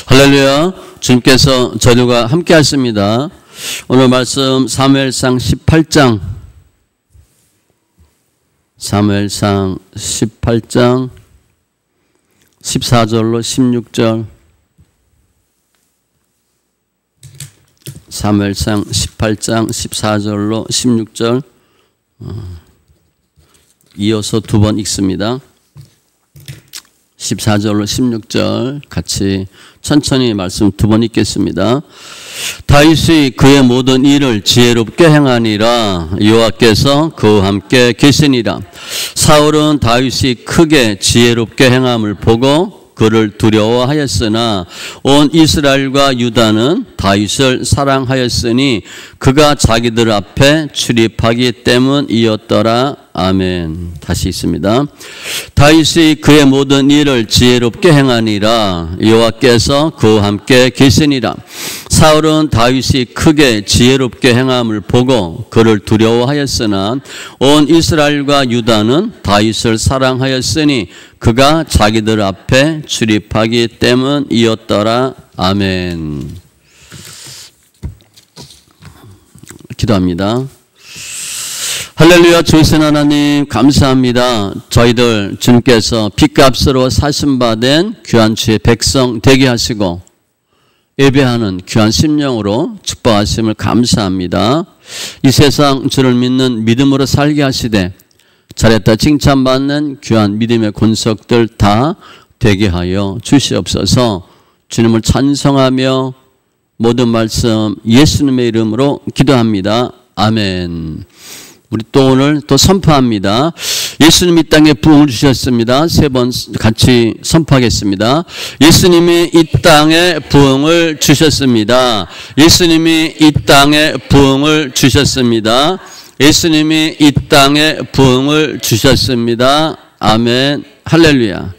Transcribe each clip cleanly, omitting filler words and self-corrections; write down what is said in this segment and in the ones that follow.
할렐루야. 주님께서 저희들과 함께 하십니다. 오늘 말씀 사무엘상 18장 14절로 16절 사무엘상 18장 14절로 16절 이어서 두 번 읽습니다. 14절로 16절 같이 천천히 말씀 두 번 읽겠습니다. 다윗이 그의 모든 일을 지혜롭게 행하니라. 여호와께서 그와 함께 계시니라. 사울은 다윗이 크게 지혜롭게 행함을 보고 그를 두려워하였으나 온 이스라엘과 유다는 다윗을 사랑하였으니 그가 자기들 앞에 출입하기 때문이었더라. 아멘. 다시 있습니다. 다윗이 그의 모든 일을 지혜롭게 행하니라. 여호와께서 그와 함께 계시니라. 사울은 다윗이 크게 지혜롭게 행함을 보고 그를 두려워하였으나 온 이스라엘과 유다는 다윗을 사랑하였으니 그가 자기들 앞에 출입하기 때문이었더라. 아멘. 기도합니다. 할렐루야. 주신 하나님 감사합니다. 저희들 주님께서 핏값으로 사신받은 귀한 주의 백성 되게 하시고 예배하는 귀한 심령으로 축복하심을 감사합니다. 이 세상 주를 믿는 믿음으로 살게 하시되 잘했다 칭찬받는 귀한 믿음의 권속들 다 되게 하여 주시옵소서. 주님을 찬송하며 모든 말씀 예수님의 이름으로 기도합니다. 아멘. 우리 또 오늘 또 선포합니다. 예수님이 이 땅에 부흥을 주셨습니다. 세 번 같이 선포하겠습니다. 예수님이 이 땅에 부흥을 주셨습니다. 예수님이 이 땅에 부흥을 주셨습니다. 예수님이 이 땅에 부흥을 주셨습니다. 아멘. 할렐루야.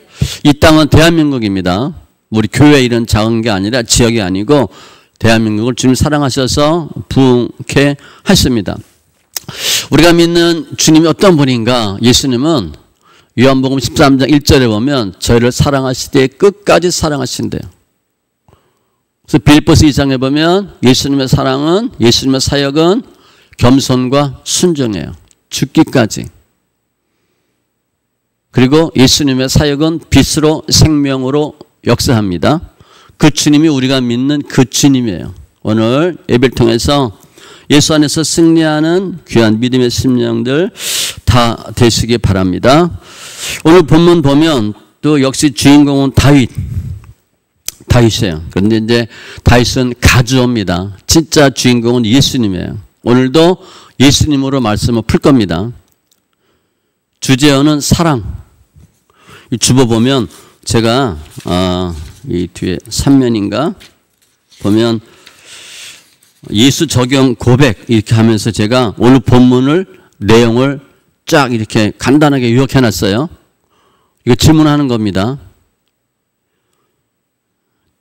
이 땅은 대한민국입니다. 우리 교회 이런 작은 게 아니라 지역이 아니고 대한민국을 주님 사랑하셔서 부흥케 하십니다. 우리가 믿는 주님이 어떤 분인가? 예수님은 요한복음 13장 1절에 보면 저희를 사랑하시되 끝까지 사랑하신대요. 그래서 빌립보서 2장에 보면 예수님의 사랑은, 예수님의 사역은 겸손과 순종이에요. 죽기까지. 그리고 예수님의 사역은 빛으로 생명으로 역사합니다. 그 주님이 우리가 믿는 그 주님이에요. 오늘 예배를 통해서 예수 안에서 승리하는 귀한 믿음의 심령들 다 되시기 바랍니다. 오늘 본문 보면 또 역시 주인공은 다윗이에요. 그런데 이제 다윗은 가주어입니다. 진짜 주인공은 예수님이에요. 오늘도 예수님으로 말씀을 풀 겁니다. 주제어는 사랑. 이 주보 보면 제가 이 뒤에 3면인가 보면 예수 적용 고백 이렇게 하면서 제가 오늘 본문을 내용을 쫙 이렇게 간단하게 요약해 놨어요. 이거 질문하는 겁니다.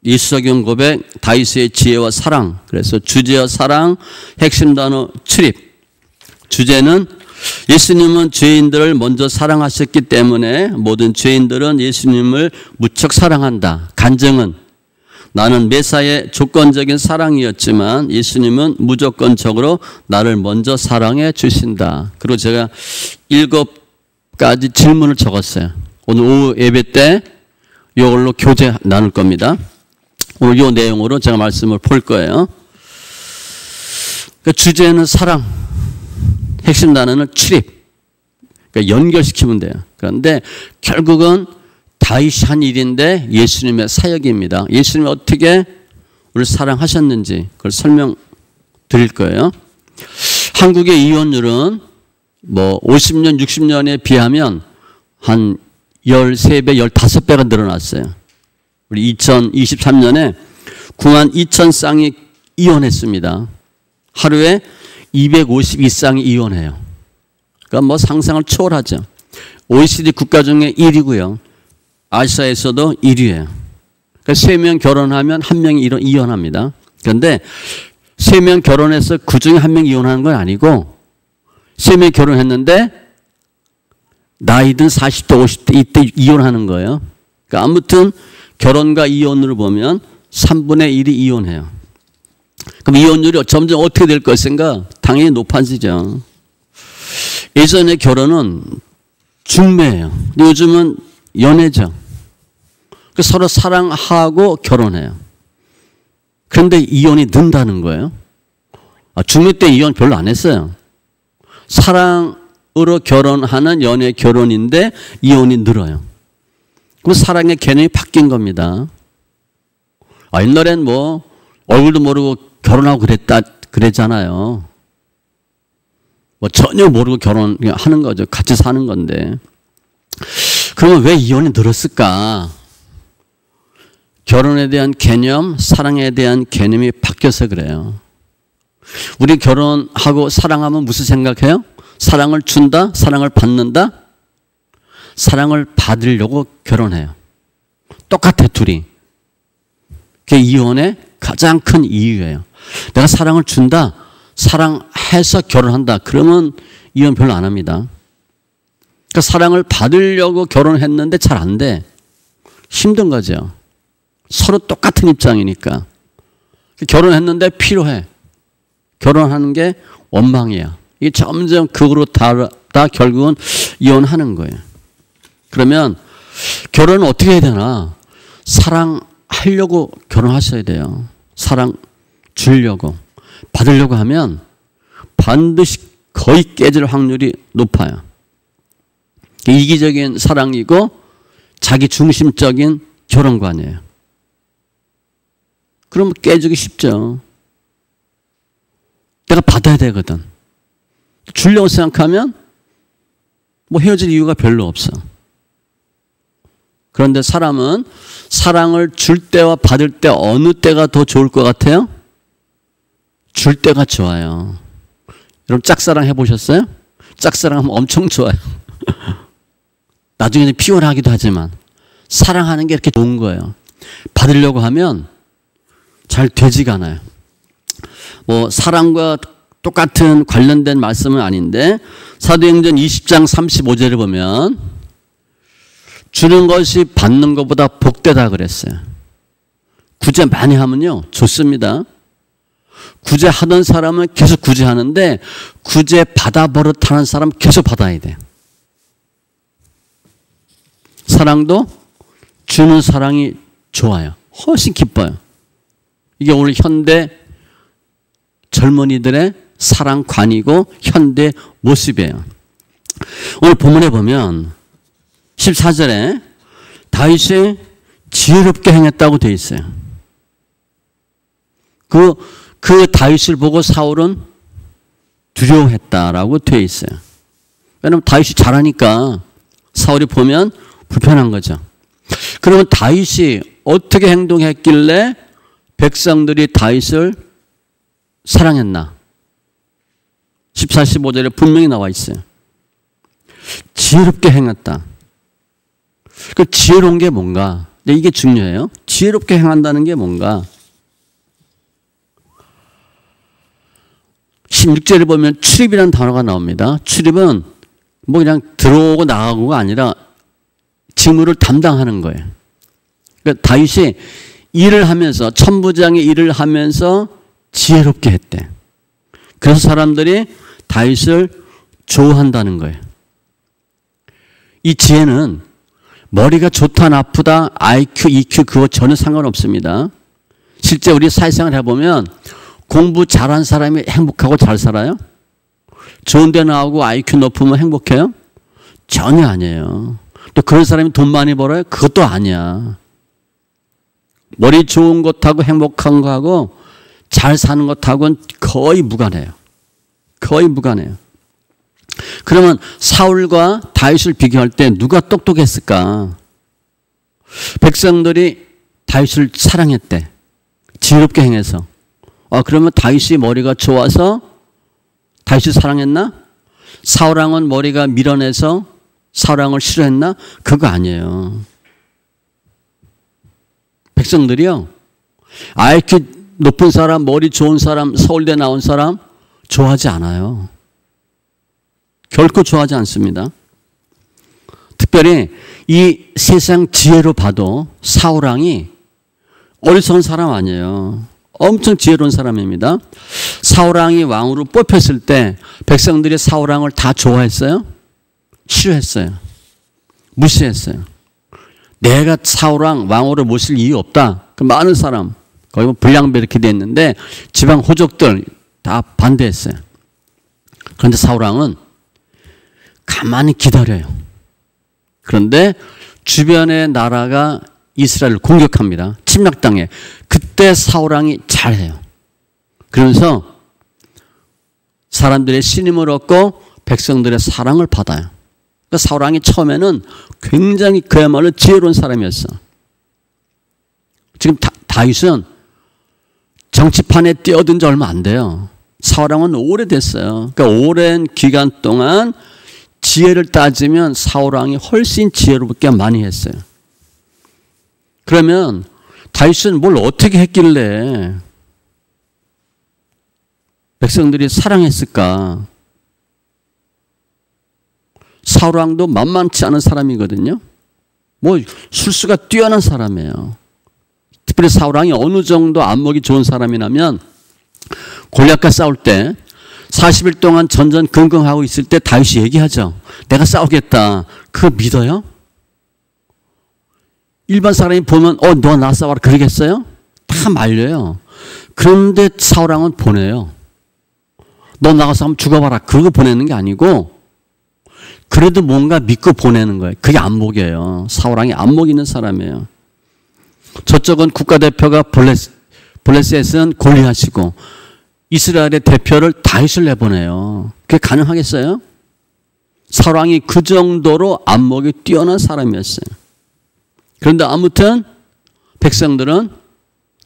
예수 적용 고백, 다윗의 지혜와 사랑. 그래서 주제어 사랑, 핵심 단어 출입. 주제는 예수님은 죄인들을 먼저 사랑하셨기 때문에 모든 죄인들은 예수님을 무척 사랑한다. 간증은 나는 메사의 조건적인 사랑이었지만 예수님은 무조건적으로 나를 먼저 사랑해 주신다. 그리고 제가 7가지 질문을 적었어요. 오늘 오후 예배 때 이걸로 교제 나눌 겁니다. 오늘 이 내용으로 제가 말씀을 볼 거예요. 그러니까 주제는 사랑, 핵심 단어는 출입. 그러니까 연결시키면 돼요. 그런데 결국은 다윗이 한 일인데 예수님의 사역입니다. 예수님이 어떻게 우리를 사랑하셨는지 그걸 설명드릴 거예요. 한국의 이혼율은 뭐 50년, 60년에 비하면 한 13배, 15배가 늘어났어요. 우리 2023년에 9만 2천 쌍이 이혼했습니다. 하루에 252쌍이 이혼해요. 그러니까 뭐 상상을 초월하죠. OECD 국가 중에 1위고요. 아시아에서도 1위예요. 그러니까 3명 결혼하면 1명이 이혼합니다. 그런데 3명 결혼해서 그 중에 1명 이혼하는 건 아니고 3명 결혼했는데 나이든 40대 50대 이때 이혼하는 거예요. 그러니까 아무튼 결혼과 이혼으로 보면 3분의 1이 이혼해요. 그럼 이혼율이 점점 어떻게 될 것인가? 당연히 높아지죠. 예전에 결혼은 중매예요. 요즘은 연애죠. 서로 사랑하고 결혼해요. 그런데 이혼이 는다는 거예요. 중매 때 이혼 별로 안 했어요. 사랑으로 결혼하는 연애 결혼인데 이혼이 늘어요. 그럼 사랑의 개념이 바뀐 겁니다. 옛날엔 뭐 얼굴도 모르고 결혼하고 그랬잖아요. 뭐 전혀 모르고 결혼하는 거죠. 같이 사는 건데. 그러면 왜 이혼이 늘었을까? 결혼에 대한 개념, 사랑에 대한 개념이 바뀌어서 그래요. 우리 결혼하고 사랑하면 무슨 생각해요? 사랑을 준다? 사랑을 받는다? 사랑을 받으려고 결혼해요. 똑같아, 둘이. 그게 이혼의 가장 큰 이유예요. 내가 사랑을 준다? 사랑해서 결혼한다. 그러면 이혼 별로 안 합니다. 그러니까 사랑을 받으려고 결혼했는데 잘 안 돼. 힘든 거죠. 서로 똑같은 입장이니까. 결혼했는데 필요해. 결혼하는 게 원망이야. 이게 점점 극으로 다 결국은 이혼하는 거예요. 그러면 결혼은 어떻게 해야 되나? 사랑하려고 결혼하셔야 돼요. 사랑 주려고. 받으려고 하면 반드시 거의 깨질 확률이 높아요. 이기적인 사랑이고 자기 중심적인 결혼관이에요. 그럼 깨지기 쉽죠. 내가 받아야 되거든. 주려고 생각하면 뭐 헤어질 이유가 별로 없어. 그런데 사람은 사랑을 줄 때와 받을 때 어느 때가 더 좋을 것 같아요? 줄 때가 좋아요. 여러분 짝사랑 해보셨어요? 짝사랑하면 엄청 좋아요. 나중에는 피곤하기도 하지만 사랑하는 게 이렇게 좋은 거예요. 받으려고 하면 잘 되지가 않아요. 뭐 사랑과 똑같은 관련된 말씀은 아닌데 사도행전 20장 35절을 보면 주는 것이 받는 것보다 복되다 그랬어요. 구제 많이 하면요 좋습니다. 구제하던 사람은 계속 구제하는데 구제 받아 버릇하는 사람 계속 받아야 돼요. 사랑도 주는 사랑이 좋아요. 훨씬 기뻐요. 이게 오늘 현대 젊은이들의 사랑관이고 현대 모습이에요. 오늘 본문에 보면 14절에 다윗이 지혜롭게 행했다고 되어 있어요. 그 다윗을 보고 사울은 두려워했다라고 되어 있어요. 왜냐하면 다윗이 잘하니까 사울이 보면 불편한 거죠. 그러면 다윗이 어떻게 행동했길래 백성들이 다윗을 사랑했나? 14, 15절에 분명히 나와 있어요. 지혜롭게 행했다. 그 지혜로운 게 뭔가? 이게 중요해요. 지혜롭게 행한다는 게 뭔가? 16절에 보면 출입이라는 단어가 나옵니다. 출입은 뭐 그냥 들어오고 나가고가 아니라 직무를 담당하는 거예요. 그러니까 다윗이 일을 하면서 천부장의 일을 하면서 지혜롭게 했대. 그래서 사람들이 다윗을 좋아한다는 거예요. 이 지혜는 머리가 좋다 나쁘다 IQ, EQ 그거 전혀 상관없습니다. 실제 우리 사회생활 해보면 공부 잘한 사람이 행복하고 잘 살아요? 좋은 데 나오고 IQ 높으면 행복해요? 전혀 아니에요. 또 그런 사람이 돈 많이 벌어요? 그것도 아니야. 머리 좋은 것하고 행복한 거하고 잘 사는 것하고는 거의 무관해요. 거의 무관해요. 그러면 사울과 다윗을 비교할 때 누가 똑똑했을까? 백성들이 다윗을 사랑했대. 지혜롭게 행해서. 그러면 다윗이 머리가 좋아서 다윗을 사랑했나? 사울왕은 머리가 밀어내서 사울왕을 싫어했나? 그거 아니에요. 백성들이요. IQ 높은 사람, 머리 좋은 사람, 서울대 나온 사람 좋아하지 않아요. 결코 좋아하지 않습니다. 특별히 이 세상 지혜로 봐도 사울왕이 어리석은 사람 아니에요. 엄청 지혜로운 사람입니다. 사울왕이 왕으로 뽑혔을 때 백성들이 사울왕을 다 좋아했어요? 싫어했어요. 무시했어요. 내가 사울왕 왕으로 모실 이유 없다. 그 많은 사람, 거의 불량배 이렇게 됐는데 지방 호족들 다 반대했어요. 그런데 사울왕은 가만히 기다려요. 그런데 주변의 나라가 이스라엘을 공격합니다. 침략당해. 그때 사울왕이 잘해요. 그러면서 사람들의 신임을 얻고 백성들의 사랑을 받아요. 그러니까 사울왕이 처음에는 굉장히 그야말로 지혜로운 사람이었어. 지금 다윗은 정치판에 뛰어든 지 얼마 안 돼요. 사울왕은 오래됐어요. 그러니까 오랜 기간 동안 지혜를 따지면 사울왕이 훨씬 지혜롭게 많이 했어요. 그러면 다윗은 뭘 어떻게 했길래 백성들이 사랑했을까? 사울왕도 만만치 않은 사람이거든요. 뭐 술수가 뛰어난 사람이에요. 특별히 사울왕이 어느 정도 안목이 좋은 사람이라면 골리앗과 싸울 때 40일 동안 전전긍긍하고 있을 때 다윗이 얘기하죠. 내가 싸우겠다. 그거 믿어요? 일반 사람이 보면 너 나 싸워라 그러겠어요? 다 말려요. 그런데 사울왕은 보내요. 너 나가서 한번 죽어봐라. 그러고 보내는 게 아니고 그래도 뭔가 믿고 보내는 거예요. 그게 안목이에요. 사울왕이 안목 있는 사람이에요. 저쪽은 국가대표가 블레셋은 골리앗이고 이스라엘의 대표를 다윗을 내보내요. 그게 가능하겠어요? 사울왕이 그 정도로 안목이 뛰어난 사람이었어요. 그런데 아무튼 백성들은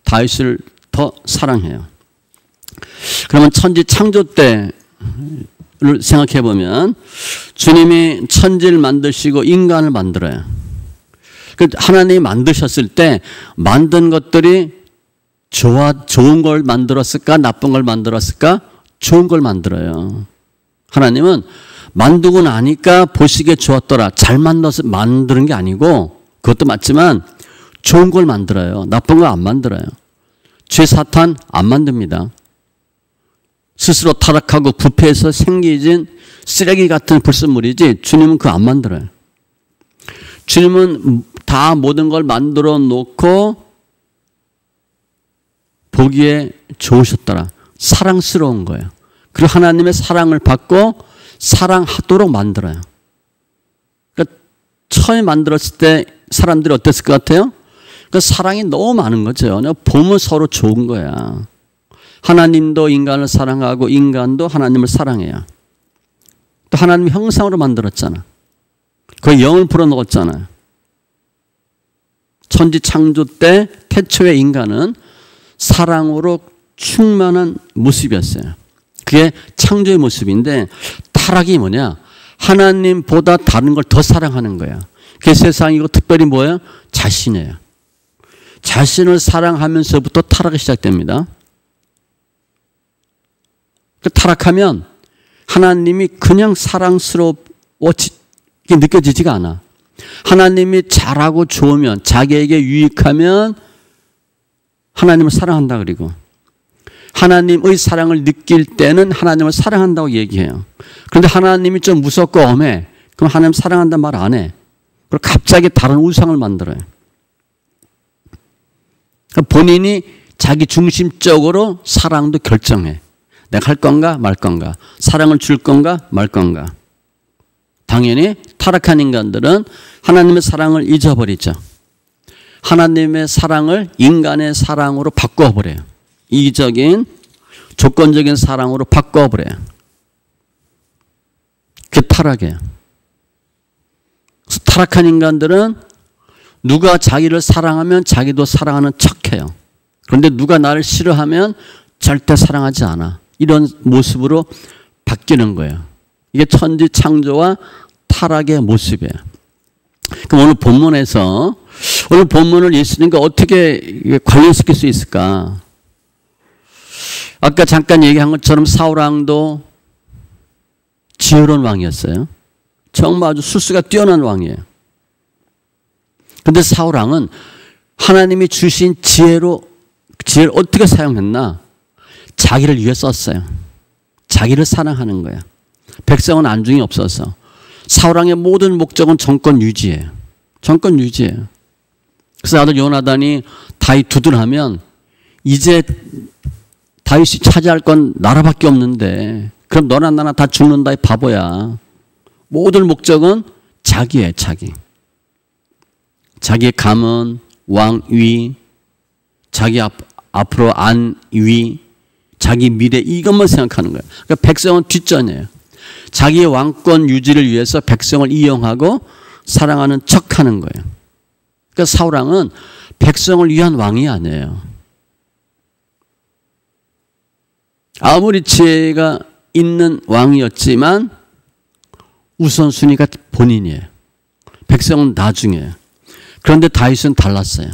다윗을 더 사랑해요. 그러면 천지 창조 때를 생각해 보면 주님이 천지를 만드시고 인간을 만들어요. 하나님이 만드셨을 때 만든 것들이 좋은 걸 만들었을까? 나쁜 걸 만들었을까? 좋은 걸 만들어요. 하나님은 만들고 나니까 보시기에 좋았더라. 잘 만들어서 만드는 게 아니고 그것도 맞지만 좋은 걸 만들어요. 나쁜 걸 안 만들어요. 죄 사탄 안 만듭니다. 스스로 타락하고 부패해서 생기진 쓰레기 같은 불순물이지 주님은 그거 안 만들어요. 주님은 다 모든 걸 만들어 놓고 보기에 좋으셨더라. 사랑스러운 거예요. 그리고 하나님의 사랑을 받고 사랑하도록 만들어요. 그러니까 처음에 만들었을 때 사람들이 어땠을 것 같아요? 그러니까 사랑이 너무 많은 거죠. 보면 서로 좋은 거야. 하나님도 인간을 사랑하고 인간도 하나님을 사랑해요. 또 하나님 형상으로 만들었잖아. 거의 영을 불어넣었잖아요. 천지 창조 때 태초의 인간은 사랑으로 충만한 모습이었어요. 그게 창조의 모습인데 타락이 뭐냐? 하나님보다 다른 걸 더 사랑하는 거야. 그게 세상이고 특별히 뭐예요? 자신이에요. 자신을 사랑하면서부터 타락이 시작됩니다. 타락하면 하나님이 그냥 사랑스럽게 느껴지지가 않아. 하나님이 잘하고 좋으면 자기에게 유익하면 하나님을 사랑한다 그리고 하나님의 사랑을 느낄 때는 하나님을 사랑한다고 얘기해요. 그런데 하나님이 좀 무섭고 엄해. 그럼 하나님 사랑한다는 말 안 해. 그리고 갑자기 다른 우상을 만들어요. 본인이 자기 중심적으로 사랑도 결정해. 내가 할 건가 말 건가. 사랑을 줄 건가 말 건가. 당연히 타락한 인간들은 하나님의 사랑을 잊어버리죠. 하나님의 사랑을 인간의 사랑으로 바꿔버려요. 이기적인 조건적인 사랑으로 바꿔버려요. 그게 타락이에요. 그래서 타락한 인간들은 누가 자기를 사랑하면 자기도 사랑하는 척해요. 그런데 누가 나를 싫어하면 절대 사랑하지 않아. 이런 모습으로 바뀌는 거예요. 이게 천지 창조와 타락의 모습이에요. 그럼 오늘 본문에서 오늘 본문을 예수님과 어떻게 관련시킬 수 있을까? 아까 잠깐 얘기한 것처럼 사울왕도 지혜로운 왕이었어요. 정말 아주 술수가 뛰어난 왕이에요. 그런데 사울왕은 하나님이 주신 지혜를 어떻게 사용했나? 자기를 위해 썼어요. 자기를 사랑하는 거야. 백성은 안중이 없어서. 사울왕의 모든 목적은 정권 유지예요. 정권 유지예요. 그래서 아들 요나단이 다윗 두둔하면 이제 다윗이 차지할 건 나라밖에 없는데 그럼 너나 나나 다 죽는다 이 바보야. 모든 목적은 자기예요. 자기. 자기의 가문, 왕위, 자기 앞으로 안위, 자기 미래 이것만 생각하는 거예요. 그러니까 백성은 뒷전이에요. 자기의 왕권 유지를 위해서 백성을 이용하고 사랑하는 척하는 거예요. 그러니까 사울왕은 백성을 위한 왕이 아니에요. 아무리 지혜가 있는 왕이었지만 우선순위가 본인이에요. 백성은 나중이에요. 그런데 다윗은 달랐어요.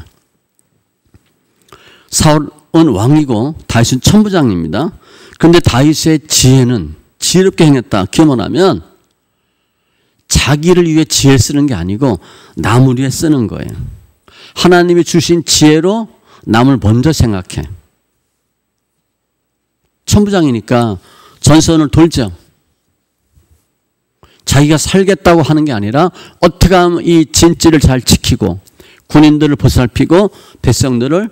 사울은 왕이고 다윗은 천부장입니다. 그런데 다윗의 지혜는 지혜롭게 행했다. 기원하면 자기를 위해 지혜 쓰는 게 아니고 남을 위해 쓰는 거예요. 하나님이 주신 지혜로 남을 먼저 생각해. 천부장이니까 전선을 돌죠. 자기가 살겠다고 하는 게 아니라 어떻게 하면 이 진지를 잘 지키고 군인들을 보살피고 백성들을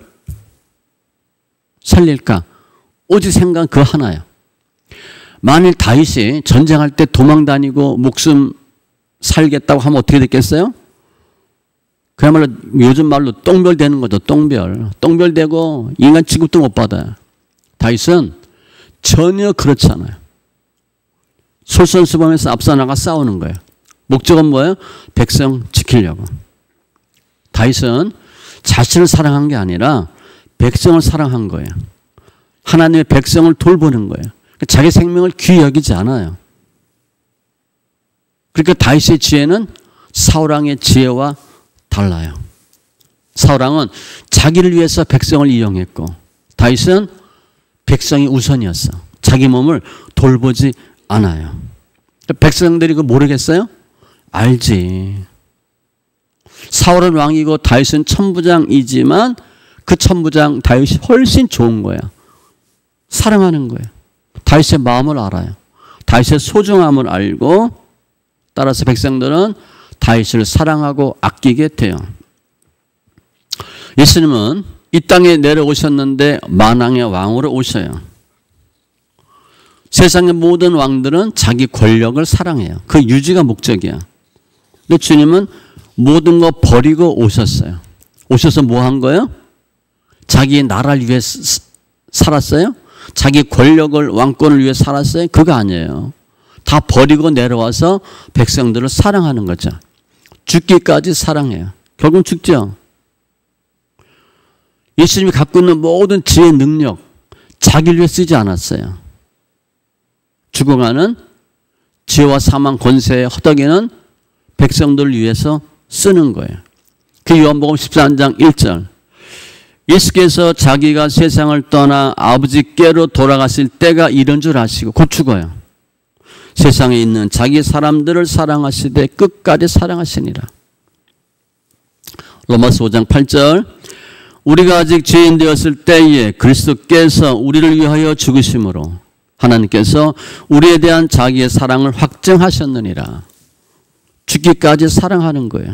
살릴까? 오직 생각 그 하나예요. 만일 다윗이 전쟁할 때 도망 다니고 목숨 살겠다고 하면 어떻게 됐겠어요? 그야말로 요즘 말로 똥별 되는 거죠. 똥별. 똥별 되고 인간 취급도 못 받아요. 다윗은 전혀 그렇지 않아요. 솔선수범해서 앞서 나가 싸우는 거예요. 목적은 뭐예요? 백성 지키려고. 다윗은 자신을 사랑한 게 아니라 백성을 사랑한 거예요. 하나님의 백성을 돌보는 거예요. 자기 생명을 귀히 여기지 않아요. 그러니까 다윗의 지혜는 사울왕의 지혜와 달라요. 사울왕은 자기를 위해서 백성을 이용했고 다윗은 백성이 우선이었어. 자기 몸을 돌보지 않아요. 백성들이 그거 모르겠어요? 알지. 사울은 왕이고 다윗은 천부장이지만 그 천부장 다윗이 훨씬 좋은 거야. 사랑하는 거예요. 다윗의 마음을 알아요. 다윗의 소중함을 알고 따라서 백성들은 다윗을 사랑하고 아끼게 돼요. 예수님은 이 땅에 내려오셨는데 만왕의 왕으로 오셔요. 세상의 모든 왕들은 자기 권력을 사랑해요. 그 유지가 목적이야. 근데 주님은 모든 거 버리고 오셨어요. 오셔서 뭐 한 거예요? 자기 나라를 위해 살았어요? 자기 권력을 왕권을 위해 살았어요? 그거 아니에요. 다 버리고 내려와서 백성들을 사랑하는 거죠. 죽기까지 사랑해요. 결국 죽죠. 예수님이 갖고 있는 모든 지혜 능력 자기를 위해 쓰지 않았어요. 죽어가는 지혜와 사망 권세의 허덕이는 백성들을 위해서 쓰는 거예요. 그 요한복음 14장 1절 예수께서 자기가 세상을 떠나 아버지께로 돌아가실 때가 이런 줄 아시고 곧 죽어요. 세상에 있는 자기 사람들을 사랑하시되 끝까지 사랑하시니라. 로마서 5장 8절 우리가 아직 죄인 되었을 때에 그리스도께서 우리를 위하여 죽으심으로 하나님께서 우리에 대한 자기의 사랑을 확증하셨느니라. 죽기까지 사랑하는 거예요.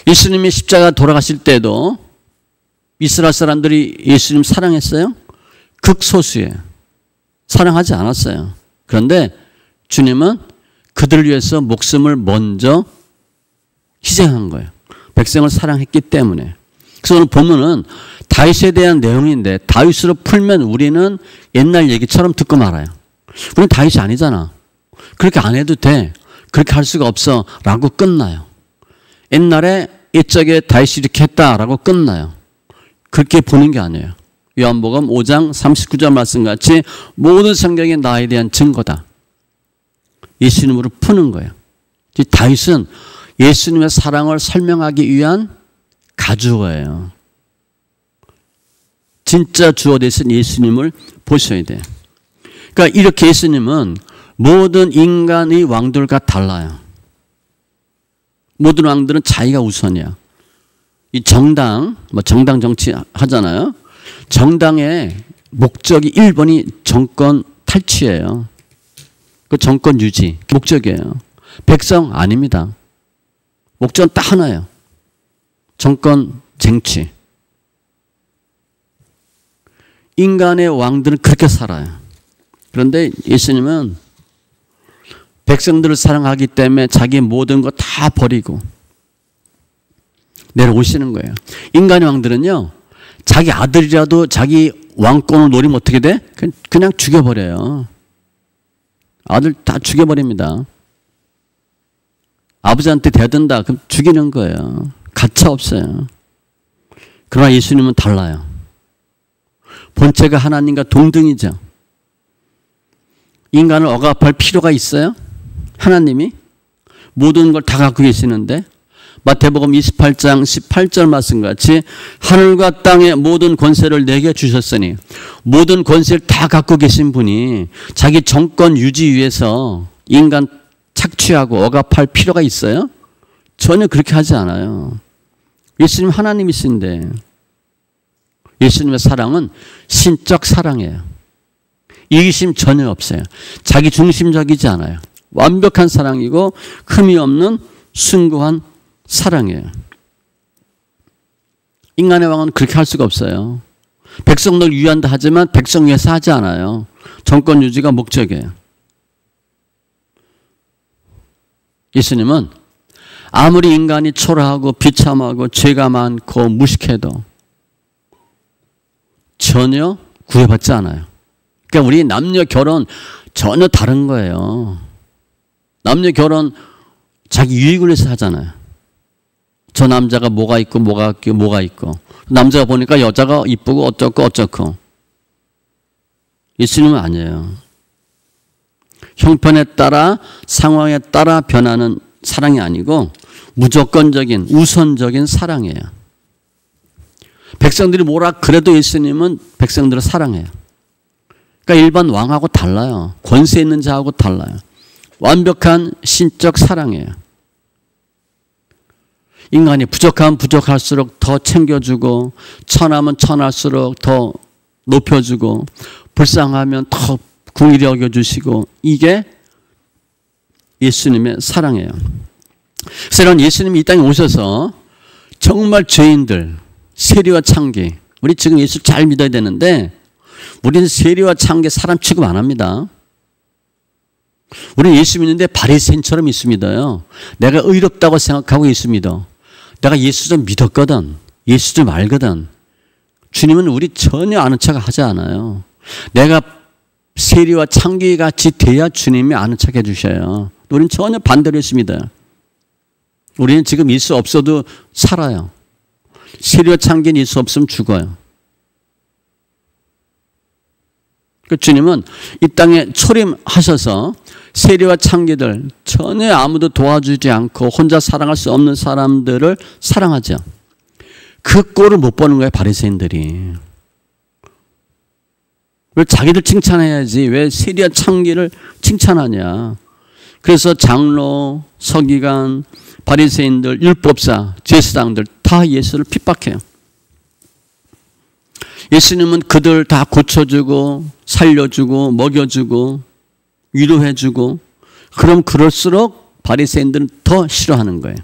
예수님이 십자가 돌아가실 때도 이스라엘 사람들이 예수님 사랑했어요? 극소수예요. 사랑하지 않았어요. 그런데 주님은 그들을 위해서 목숨을 먼저 희생한 거예요. 백성을 사랑했기 때문에. 그래서 오늘 본문은 다윗에 대한 내용인데 다윗으로 풀면 우리는 옛날 얘기처럼 듣고 말아요. 우리는 다윗이 아니잖아. 그렇게 안 해도 돼. 그렇게 할 수가 없어. 라고 끝나요. 옛날에 옛적에 다윗이 이렇게 했다라고 끝나요. 그렇게 보는 게 아니에요. 요한복음 5장 39절 말씀같이 모든 성경이 나에 대한 증거다. 예수님으로 푸는 거예요. 다윗은 예수님의 사랑을 설명하기 위한 가주어예요. 진짜 주어 되신 예수님을 보셔야 돼요. 그러니까 이렇게 예수님은 모든 인간의 왕들과 달라요. 모든 왕들은 자기가 우선이야. 이 정당, 정당 정치 하잖아요. 정당의 목적이 1번이 정권 탈취예요. 그 정권 유지 목적이에요. 백성 아닙니다. 목적은 딱 하나예요. 정권 쟁취. 인간의 왕들은 그렇게 살아요. 그런데 예수님은 백성들을 사랑하기 때문에 자기 모든 거 다 버리고 내려오시는 거예요. 인간의 왕들은요, 자기 아들이라도 자기 왕권을 노리면 어떻게 돼? 그냥 죽여버려요. 아들 다 죽여버립니다. 아버지한테 대든다. 그럼 죽이는 거예요. 가차 없어요. 그러나 예수님은 달라요. 본체가 하나님과 동등이죠. 인간을 억압할 필요가 있어요? 하나님이 모든 걸 다 갖고 계시는데 마태복음 28장 18절 말씀같이 하늘과 땅의 모든 권세를 내게 주셨으니 모든 권세를 다 갖고 계신 분이 자기 정권 유지 위해서 인간 착취하고 억압할 필요가 있어요? 전혀 그렇게 하지 않아요. 예수님 하나님이신데 예수님의 사랑은 신적 사랑이에요. 이기심 전혀 없어요. 자기 중심적이지 않아요. 완벽한 사랑이고 흠이 없는 숭고한 사랑이에요. 인간의 왕은 그렇게 할 수가 없어요. 백성들 위한다 하지만 백성 위해서 하지 않아요. 정권 유지가 목적이에요. 예수님은 아무리 인간이 초라하고 비참하고 죄가 많고 무식해도 전혀 구애받지 않아요. 그러니까 우리 남녀 결혼 전혀 다른 거예요. 남녀 결혼 자기 유익을 위해서 하잖아요. 저 남자가 뭐가 있고 뭐가 있고 남자가 보니까 여자가 이쁘고 어쩌고 예수님은 아니에요. 형편에 따라 상황에 따라 변하는 사랑이 아니고 무조건적인 우선적인 사랑이에요. 백성들이 뭐라 그래도 예수님은 백성들을 사랑해요. 그러니까 일반 왕하고 달라요. 권세 있는 자하고 달라요. 완벽한 신적 사랑이에요. 인간이 부족하면 부족할수록 더 챙겨주고 천하면 천할수록 더 높여주고 불쌍하면 더 긍휼히 여겨주시고 이게 예수님의 사랑이에요. 그래서 이런 예수님이 이 땅에 오셔서 정말 죄인들 세리와 창기 우리 지금 예수 잘 믿어야 되는데 우리는 세리와 창기 사람 취급 안 합니다. 우리는 예수 믿는데 바리새인처럼 예수 믿어요. 내가 의롭다고 생각하고 예수 믿어. 내가 예수 좀 믿었거든. 예수 좀 알거든. 주님은 우리 전혀 아는 척 하지 않아요. 내가 세리와 창기 같이 돼야 주님이 아는 척 해주셔요. 우리는 전혀 반대로 예수 믿어요. 우리는 지금 예수 없어도 살아요. 세리와 창기는 예수 없으면 죽어요. 그 주님은 이 땅에 초림하셔서 세리와 창기들 전혀 아무도 도와주지 않고 혼자 사랑할 수 없는 사람들을 사랑하죠. 그 꼴을 못 보는 거예요. 바리새인들이. 왜 자기들 칭찬해야지 왜 세리와 창기를 칭찬하냐. 그래서 장로, 서기관, 바리새인들, 율법사, 제사장들 다 예수를 핍박해요. 예수님은 그들 다 고쳐주고 살려주고 먹여주고 위로해주고 그럼 그럴수록 바리새인들은 더 싫어하는 거예요.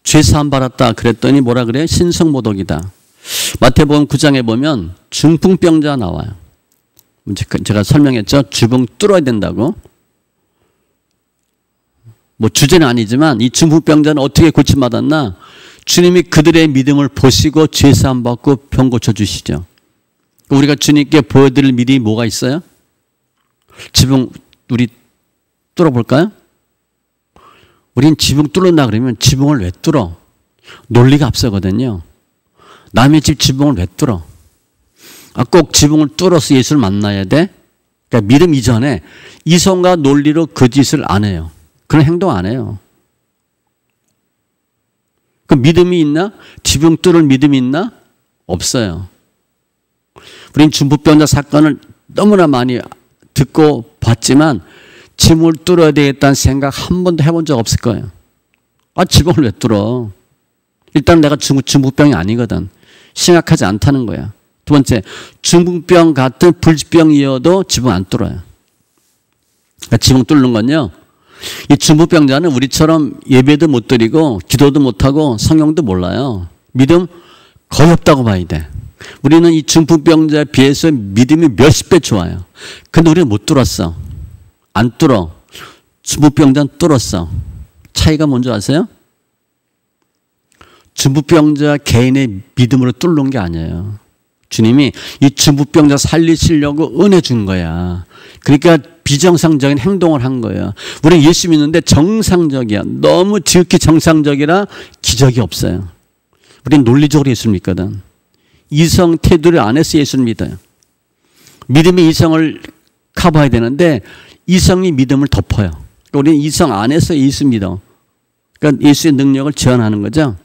죄사함 받았다 그랬더니 뭐라 그래요? 신성모독이다. 마태복음 9장에 보면 중풍병자 나와요. 제가 설명했죠. 주붕 뚫어야 된다고. 뭐 주제는 아니지만 이 중풍병자는 어떻게 고침받았나? 주님이 그들의 믿음을 보시고 죄사함 받고 병 고쳐주시죠. 우리가 주님께 보여드릴 믿음이 뭐가 있어요? 지붕 우리 뚫어볼까요? 우린 지붕 뚫는다 그러면 지붕을 왜 뚫어? 논리가 앞서거든요. 남의 집 지붕을 왜 뚫어? 꼭 지붕을 뚫어서 예수를 만나야 돼? 그러니까 믿음 이전에 이성과 논리로 그 짓을 안 해요. 그런 행동 안 해요. 그 믿음이 있나? 지붕 뚫을 믿음이 있나? 없어요. 우린 중풍병자 사건을 너무나 많이 듣고 봤지만 지붕을 뚫어야 되겠다는 생각 한 번도 해본 적 없을 거예요. 지붕을 왜 뚫어? 일단 내가 중풍병이 아니거든. 심각하지 않다는 거야. 두 번째, 중풍병 같은 불치병이어도 지붕 안 뚫어요. 그러니까 지붕 뚫는 건요, 이 중풍병자는 우리처럼 예배도 못 드리고 기도도 못하고 성경도 몰라요. 믿음 거의 없다고 봐야 돼. 우리는 이 중풍병자에 비해서 믿음이 몇십 배 좋아요. 근데 우리는 못 뚫었어. 안 뚫어. 중풍병자는 뚫었어. 차이가 뭔지 아세요? 중풍병자 개인의 믿음으로 뚫는 게 아니에요. 주님이 이 중풍병자 살리시려고 은혜 준 거야. 그러니까 비정상적인 행동을 한 거예요. 우리 예수 믿는데 정상적이야. 너무 지극히 정상적이라 기적이 없어요. 우리는 논리적으로 예수를 믿거든. 이성 태도를 안 해서 예수를 믿어요. 믿음의 이성을 커버해야 되는데 이성이 믿음을 덮어요. 그러니까 우리는 이성 안에서 예수 믿어. 그러니까 예수의 능력을 제한하는 거죠.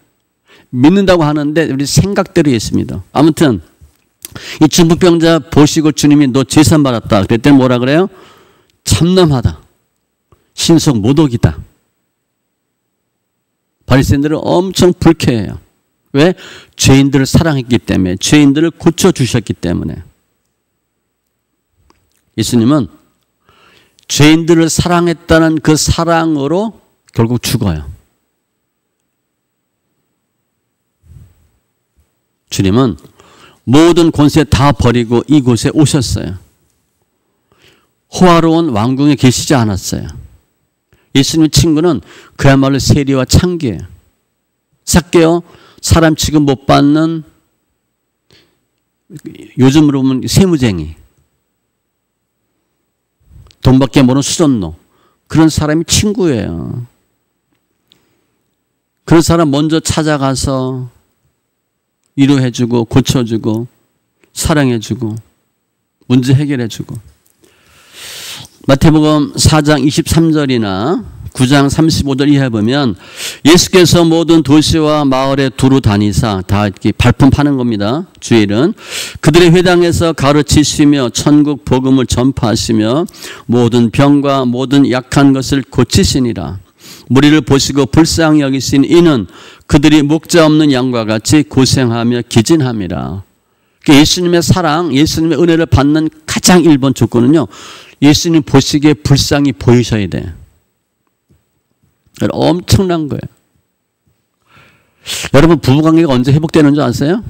믿는다고 하는데 우리 생각대로 예수 믿어. 아무튼 이 중풍병자 보시고 주님이 너 제산 받았다. 그랬더니 뭐라 그래요? 참남하다. 신속 모독이다. 바리새인들은 엄청 불쾌해요. 왜? 죄인들을 사랑했기 때문에, 죄인들을 고쳐주셨기 때문에. 예수님은 죄인들을 사랑했다는 그 사랑으로 결국 죽어요. 주님은 모든 권세 다 버리고 이곳에 오셨어요. 호화로운 왕궁에 계시지 않았어요. 예수님의 친구는 그야말로 세리와 창기예요. 삭개오, 사람 취급 못 받는, 요즘으로 보면 세무쟁이, 돈밖에 모르는 수전노, 그런 사람이 친구예요. 그런 사람 먼저 찾아가서 위로해주고 고쳐주고 사랑해주고 문제 해결해주고. 마태복음 4장 23절이나 9장 35절 이하에 보면 예수께서 모든 도시와 마을에 두루 다니사, 다 이렇게 발품 파는 겁니다. 주일은 그들의 회당에서 가르치시며 천국 복음을 전파하시며 모든 병과 모든 약한 것을 고치시니라. 무리를 보시고 불쌍히 여기신 이는 그들이 목자 없는 양과 같이 고생하며 기진함이라. 예수님의 사랑, 예수님의 은혜를 받는 가장 1번 조건은요, 예수님 보시기에 불쌍히 보이셔야 돼. 엄청난 거예요. 여러분, 부부관계가 언제 회복되는 줄 아세요?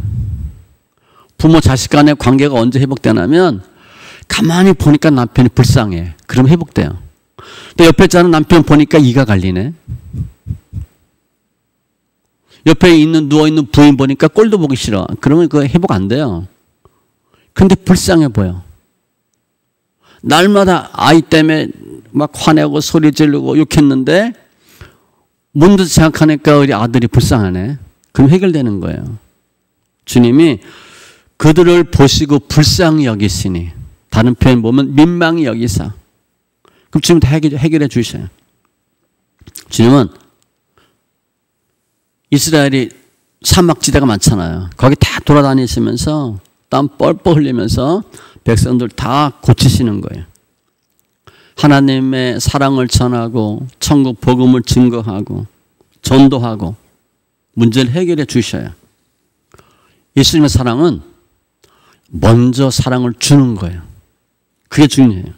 부모 자식 간의 관계가 언제 회복되냐면 가만히 보니까 남편이 불쌍해. 그럼 회복돼요. 또 옆에 자는 남편 보니까 이가 갈리네. 옆에 있는 누워있는 부인 보니까 꼴도 보기 싫어. 그러면 그거 회복 안 돼요. 근데 불쌍해 보여. 날마다 아이 때문에 막 화내고 소리 지르고 욕했는데 문득 생각하니까 우리 아들이 불쌍하네. 그럼 해결되는 거예요. 주님이 그들을 보시고 불쌍히 여기시니, 다른 표현 보면 민망히 여기사. 그럼 주님 다 해결해 주셔요. 주님은 이스라엘이 사막지대가 많잖아요. 거기 다 돌아다니시면서 땀 뻘뻘 흘리면서 백성들 다 고치시는 거예요. 하나님의 사랑을 전하고 천국 복음을 증거하고 전도하고 문제를 해결해 주셔요. 예수님의 사랑은 먼저 사랑을 주는 거예요. 그게 중요해요.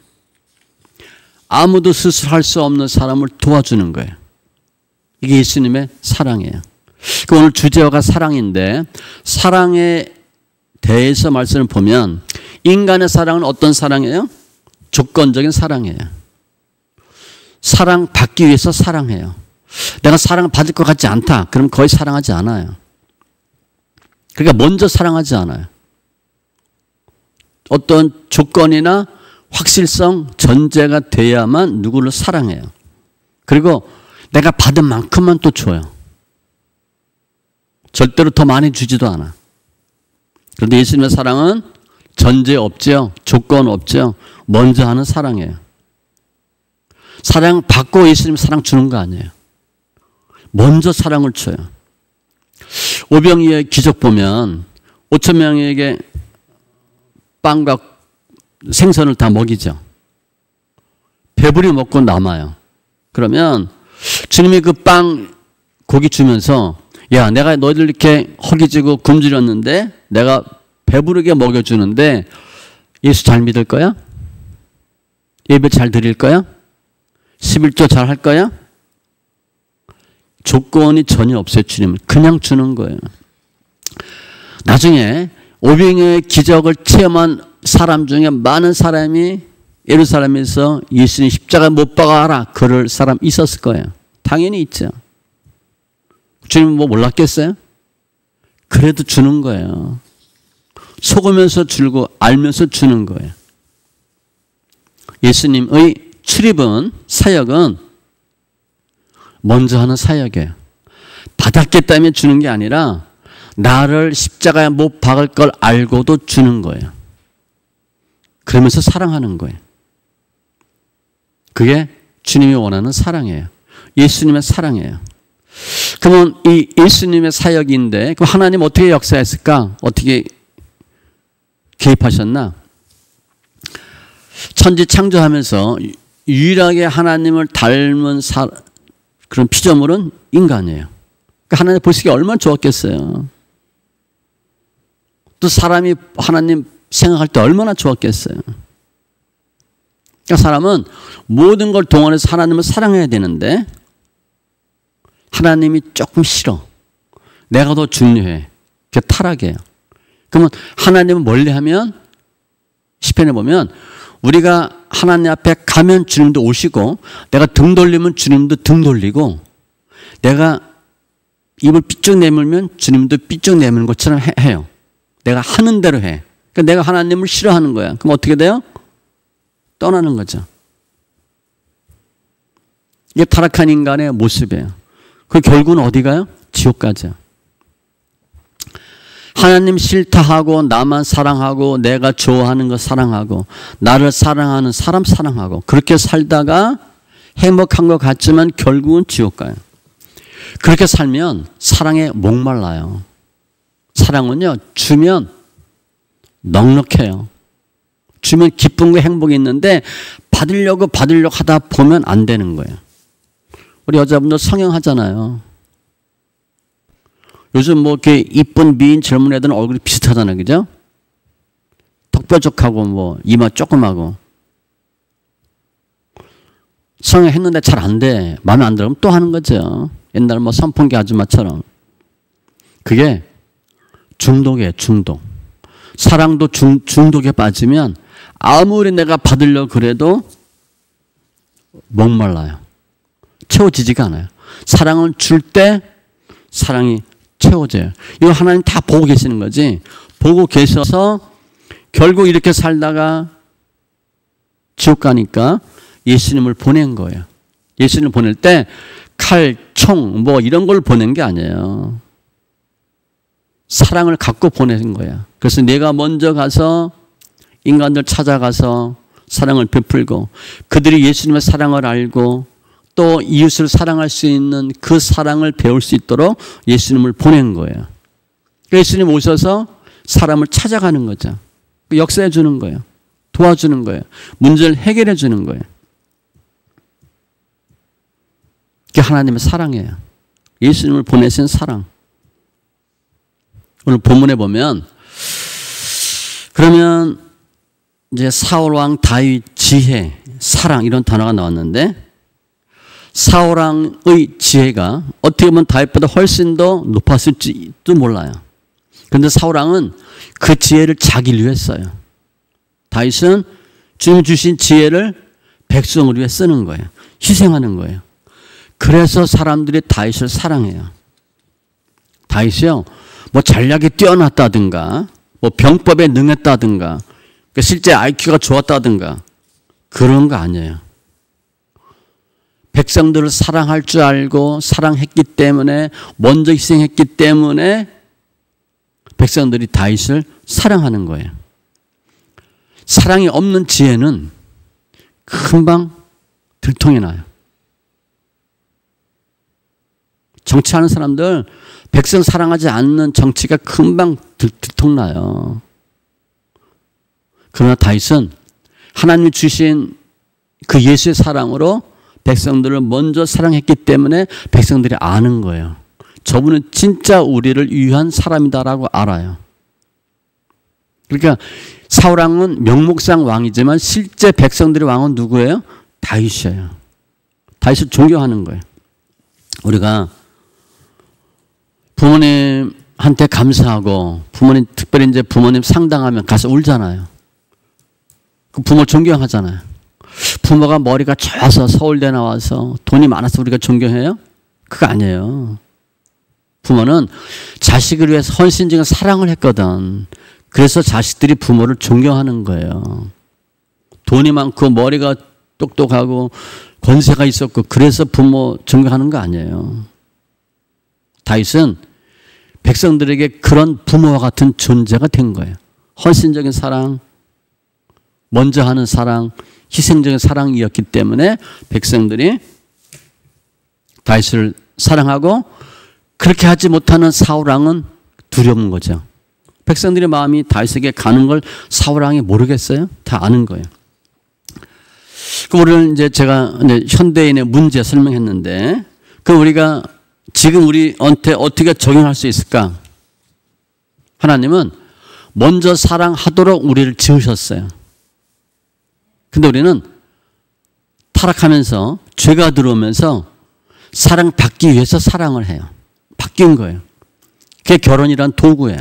아무도 스스로 할 수 없는 사람을 도와주는 거예요. 이게 예수님의 사랑이에요. 오늘 주제가 사랑인데, 사랑에 대해서 말씀을 보면 인간의 사랑은 어떤 사랑이에요? 조건적인 사랑이에요. 사랑받기 위해서 사랑해요. 내가 사랑을 받을 것 같지 않다. 그럼 거의 사랑하지 않아요. 그러니까 먼저 사랑하지 않아요. 어떤 조건이나 확실성, 전제가 돼야만 누구를 사랑해요. 그리고 내가 받은 만큼만 또 줘요. 절대로 더 많이 주지도 않아. 그런데 예수님의 사랑은 전제 없죠. 조건 없죠. 먼저 하는 사랑이에요. 사랑 받고 예수님 사랑 주는 거 아니에요. 먼저 사랑을 줘요. 오병이의 기적 보면 5천 명에게 빵과 생선을 다 먹이죠. 배불리 먹고 남아요. 그러면 주님이 그 빵 고기 주면서 야, 내가 너희들 이렇게 허기지고 굶주렸는데 내가 배부르게 먹여주는데 예수 잘 믿을 거야? 예배 잘 드릴 거야? 11조 잘 할 거야? 조건이 전혀 없어요. 주님은 그냥 주는 거예요. 나중에 오병이어의 기적을 체험한 사람 중에 많은 사람이 예루살렘에서 예수님 십자가에 못 박아라 그럴 사람 있었을 거예요. 당연히 있죠. 주님은 뭐 몰랐겠어요? 그래도 주는 거예요. 속으면서 줄고 알면서 주는 거예요. 예수님의 출입은 사역은 먼저 하는 사역이에요. 받았겠다면 주는 게 아니라 나를 십자가에 못 박을 걸 알고도 주는 거예요. 그러면서 사랑하는 거예요. 그게 주님이 원하는 사랑이에요. 예수님의 사랑이에요. 그러면 이 예수님의 사역인데 그럼 하나님 어떻게 역사했을까? 어떻게 개입하셨나? 천지 창조하면서 유일하게 하나님을 닮은 그런 피조물은 인간이에요. 그러니까 하나님 보시기에 얼마나 좋았겠어요. 또 사람이 하나님 생각할 때 얼마나 좋았겠어요. 그러니까 사람은 모든 걸 동원해서 하나님을 사랑해야 되는데 하나님이 조금 싫어. 내가 더 중요해. 그게 타락이에요. 그러면 하나님을 멀리하면 시편에 보면 우리가 하나님 앞에 가면 주님도 오시고 내가 등 돌리면 주님도 등 돌리고 내가 입을 삐쭉 내밀면 주님도 삐쭉 내미는 것처럼 해요. 내가 하는 대로 해. 그러니까 내가 하나님을 싫어하는 거야. 그럼 어떻게 돼요? 떠나는 거죠. 이게 타락한 인간의 모습이에요. 그 결국은 어디 가요? 지옥 가죠. 하나님 싫다 하고 나만 사랑하고 내가 좋아하는 거 사랑하고 나를 사랑하는 사람 사랑하고 그렇게 살다가 행복한 것 같지만 결국은 지옥 가요. 그렇게 살면 사랑에 목말라요. 사랑은요 주면 넉넉해요. 주면 기쁨과 행복이 있는데 받으려고 하다 보면 안 되는 거예요. 우리 여자분들 성형하잖아요. 요즘 뭐 이렇게 이쁜 미인 젊은 애들은 얼굴이 비슷하잖아요. 그죠? 턱뼈족하고 뭐 이마 조그마고. 성형했는데 잘 안 돼. 마음에 안 들으면 또 하는 거죠. 옛날 뭐 선풍기 아줌마처럼. 그게 중독이에요. 중독. 사랑도 중독에 빠지면 아무리 내가 받으려고 그래도 목말라요. 채워지지가 않아요. 사랑을 줄 때 사랑이 채워져요. 이거 하나님 다 보고 계시는 거지. 보고 계셔서 결국 이렇게 살다가 지옥 가니까 예수님을 보낸 거예요. 예수님을 보낼 때 칼, 총 뭐 이런 걸 보낸 게 아니에요. 사랑을 갖고 보낸 거야. 그래서 내가 먼저 가서 인간들 찾아가서 사랑을 베풀고 그들이 예수님의 사랑을 알고 또 이웃을 사랑할 수 있는 그 사랑을 배울 수 있도록 예수님을 보낸 거예요. 예수님 오셔서 사람을 찾아가는 거죠. 역사해 주는 거예요. 도와주는 거예요. 문제를 해결해 주는 거예요. 그게 하나님의 사랑이에요. 예수님을 보내신 사랑. 오늘 본문에 보면 그러면 이제 사울 왕 다윗 지혜, 사랑 이런 단어가 나왔는데 사울 왕의 지혜가 어떻게 보면 다윗보다 훨씬 더 높았을지도 몰라요. 그런데 사울 왕은 그 지혜를 자기를 위해 써요. 다윗은 주님 주신 지혜를 백성을 위해 쓰는 거예요. 희생하는 거예요. 그래서 사람들이 다윗을 사랑해요. 다윗이요, 뭐 전략이 뛰어났다든가, 뭐 병법에 능했다든가, 실제 IQ가 좋았다든가 그런 거 아니에요. 백성들을 사랑할 줄 알고 사랑했기 때문에 먼저 희생했기 때문에 백성들이 다윗을 사랑하는 거예요. 사랑이 없는 지혜는 금방 들통이 나요. 정치하는 사람들 백성 사랑하지 않는 정치가 금방 들통나요. 그러나 다윗은 하나님이 주신 그 예수의 사랑으로 백성들을 먼저 사랑했기 때문에 백성들이 아는 거예요. 저분은 진짜 우리를 위한 사람이다라고 알아요. 그러니까 사울왕은 명목상 왕이지만 실제 백성들의 왕은 누구예요? 다윗이에요. 다윗을 존경하는 거예요. 우리가 부모님한테 감사하고 부모님, 특별히 이제 부모님 상당하면 가서 울잖아요. 그 부모 존경하잖아요. 부모가 머리가 좋아서 서울대 나와서 돈이 많아서 우리가 존경해요? 그거 아니에요. 부모는 자식을 위해서 헌신적인 사랑을 했거든. 그래서 자식들이 부모를 존경하는 거예요. 돈이 많고 머리가 똑똑하고 권세가 있었고 그래서 부모 존경하는 거 아니에요. 다윗은 백성들에게 그런 부모와 같은 존재가 된 거예요. 헌신적인 사랑, 먼저 하는 사랑, 희생적인 사랑이었기 때문에 백성들이 다윗을 사랑하고 그렇게 하지 못하는 사울왕은 두려운 거죠. 백성들의 마음이 다윗에게 가는 걸 사울왕이 모르겠어요? 다 아는 거예요. 그럼 우리는 이제 제가 이제 현대인의 문제 설명했는데, 그 우리가 지금 우리한테 어떻게 적용할 수 있을까? 하나님은 먼저 사랑하도록 우리를 지으셨어요. 근데 우리는 타락하면서 죄가 들어오면서 사랑받기 위해서 사랑을 해요. 바뀐 거예요. 그게 결혼이란 도구예요.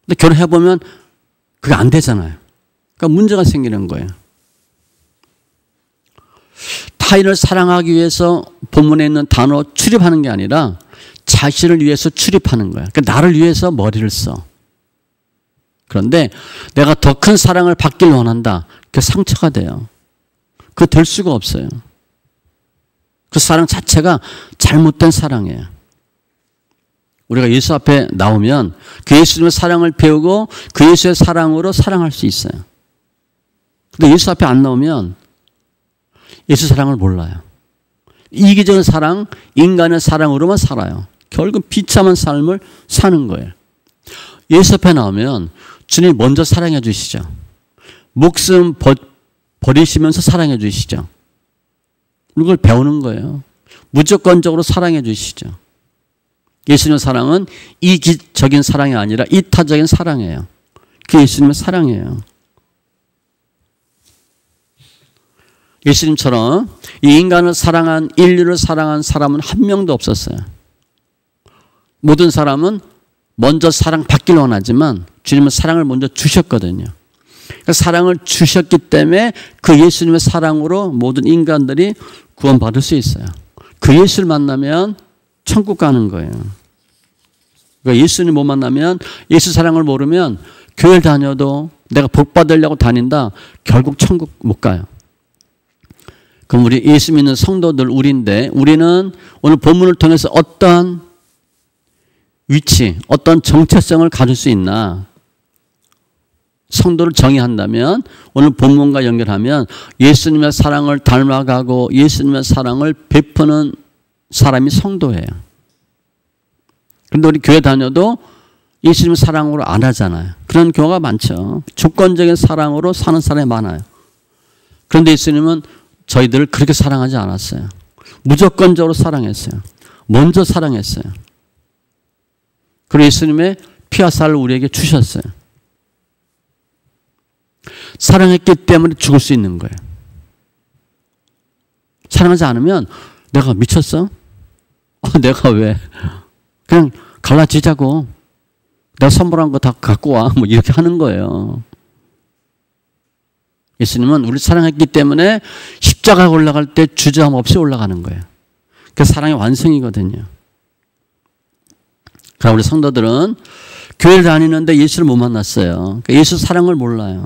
근데 결혼해보면 그게 안 되잖아요. 그러니까 문제가 생기는 거예요. 타인을 사랑하기 위해서 본문에 있는 단어 출입하는 게 아니라 자신을 위해서 출입하는 거예요. 그러니까 나를 위해서 머리를 써. 그런데 내가 더 큰 사랑을 받길 원한다. 그게 상처가 돼요. 그거 될 수가 없어요. 그 사랑 자체가 잘못된 사랑이에요. 우리가 예수 앞에 나오면 그 예수님의 사랑을 배우고 그 예수의 사랑으로 사랑할 수 있어요. 근데 예수 앞에 안 나오면 예수 사랑을 몰라요. 이기적인 사랑, 인간의 사랑으로만 살아요. 결국 비참한 삶을 사는 거예요. 예수 앞에 나오면 주님이 먼저 사랑해 주시죠. 목숨 버리시면서 사랑해 주시죠. 이걸 배우는 거예요. 무조건적으로 사랑해 주시죠. 예수님의 사랑은 이기적인 사랑이 아니라 이타적인 사랑이에요. 그게 예수님의 사랑이에요. 예수님처럼 이 인간을 사랑한, 인류를 사랑한 사람은 한 명도 없었어요. 모든 사람은 먼저 사랑받길 원하지만 주님은 사랑을 먼저 주셨거든요. 그러니까 사랑을 주셨기 때문에 그 예수님의 사랑으로 모든 인간들이 구원받을 수 있어요. 그 예수를 만나면 천국 가는 거예요. 그러니까 예수님 못 만나면, 예수 사랑을 모르면 교회를 다녀도 내가 복 받으려고 다닌다, 결국 천국 못 가요. 그럼 우리 예수 믿는 성도들 우리인데, 우리는 오늘 본문을 통해서 어떤 위치, 어떤 정체성을 가질 수 있나? 성도를 정의한다면 오늘 본문과 연결하면 예수님의 사랑을 닮아가고 예수님의 사랑을 베푸는 사람이 성도예요. 그런데 우리 교회 다녀도 예수님의 사랑으로 안 하잖아요. 그런 경우가 많죠. 조건적인 사랑으로 사는 사람이 많아요. 그런데 예수님은 저희들을 그렇게 사랑하지 않았어요. 무조건적으로 사랑했어요. 먼저 사랑했어요. 그리고 예수님의 피와 살을 우리에게 주셨어요. 사랑했기 때문에 죽을 수 있는 거예요. 사랑하지 않으면 내가 미쳤어? 내가 왜? 그냥 갈라지자고. 내가 선물한 거 다 갖고 와. 뭐 이렇게 하는 거예요. 예수님은 우리를 사랑했기 때문에 십자가에 올라갈 때 주저함 없이 올라가는 거예요. 그 사랑의 완성이거든요. 그럼 우리 성도들은 교회를 다니는데 예수를 못 만났어요. 예수 사랑을 몰라요.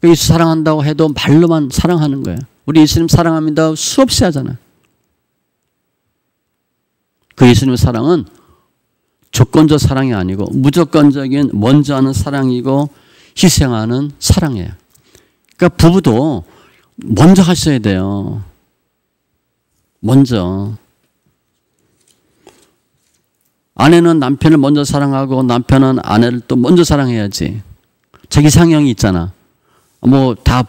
예수 사랑한다고 해도 말로만 사랑하는 거예요. 우리 예수님 사랑합니다 수없이 하잖아요. 그 예수님의 사랑은 조건적 사랑이 아니고 무조건적인 먼저 하는 사랑이고 희생하는 사랑이에요. 그러니까 부부도 먼저 하셔야 돼요. 먼저. 아내는 남편을 먼저 사랑하고 남편은 아내를 또 먼저 사랑해야지. 자기 이상형이 있잖아. 뭐 다